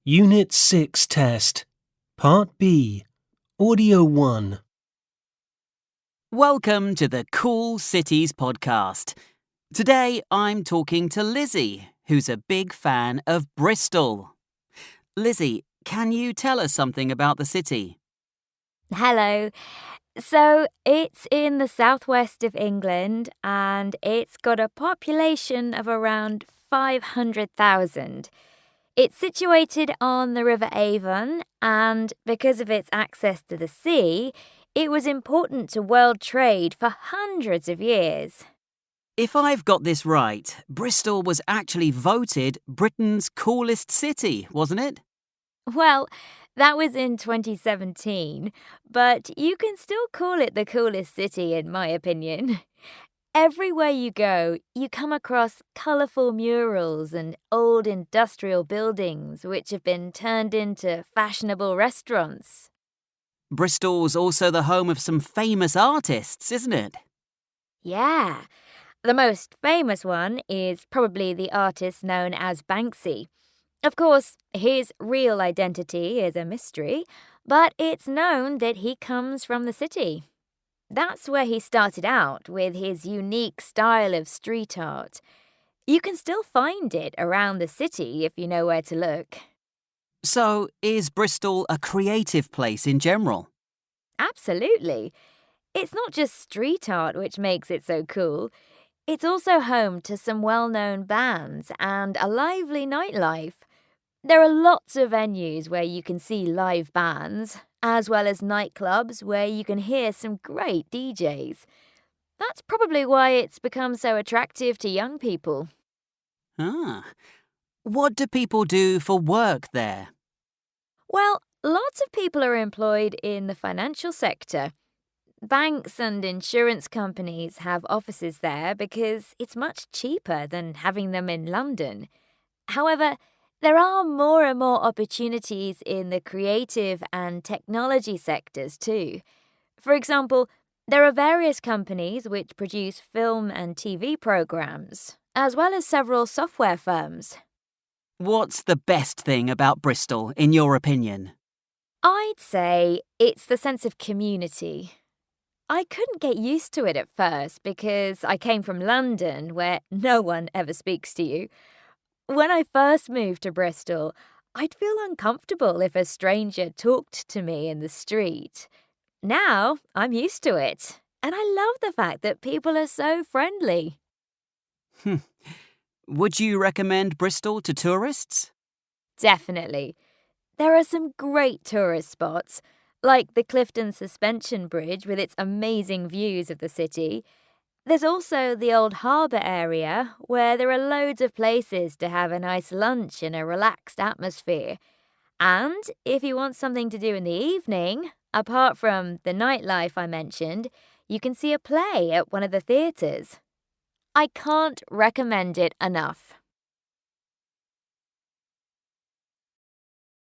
Unit 6 Test, Part B, Audio 1. Welcome to the Cool Cities podcast. Today I'm talking to Lizzie, who's a big fan of Bristol. Lizzie, can you tell us something about the city? Hello. So it's in the southwest of England and it's got a population of around 500,000. It's situated on the River Avon and because of its access to the sea, it was important to world trade for hundreds of years. If I've got this right, Bristol was actually voted Britain's coolest city, wasn't it? Well, that was in 2017, but you can still call it the coolest city in my opinion. Everywhere you go, you come across colourful murals and old industrial buildings which have been turned into fashionable restaurants. Bristol's also the home of some famous artists, isn't it? Yeah, the most famous one is probably the artist known as Banksy. Of course, his real identity is a mystery, but it's known that he comes from the city. That's where he started out with his unique style of street art. You can still find it around the city if you know where to look. So, is Bristol a creative place in general? Absolutely. It's not just street art which makes it so cool. It's also home to some well-known bands and a lively nightlife. There are lots of venues where you can see live bands, as well as nightclubs where you can hear some great DJs. That's probably why it's become so attractive to young people. Ah. What do people do for work there? Well, lots of people are employed in the financial sector. Banks and insurance companies have offices there because it's much cheaper than having them in London. However, there are more and more opportunities in the creative and technology sectors too. For example, there are various companies which produce film and TV programs, as well as several software firms. What's the best thing about Bristol, in your opinion? I'd say it's the sense of community. I couldn't get used to it at first because I came from London, where no one ever speaks to you. When I first moved to Bristol, I'd feel uncomfortable if a stranger talked to me in the street. Now, I'm used to it, and I love the fact that people are so friendly. Would you recommend Bristol to tourists? Definitely. There are some great tourist spots, like the Clifton Suspension Bridge with its amazing views of the city. There's also the Old Harbour area, where there are loads of places to have a nice lunch in a relaxed atmosphere. And if you want something to do in the evening, apart from the nightlife I mentioned, you can see a play at one of the theatres. I can't recommend it enough.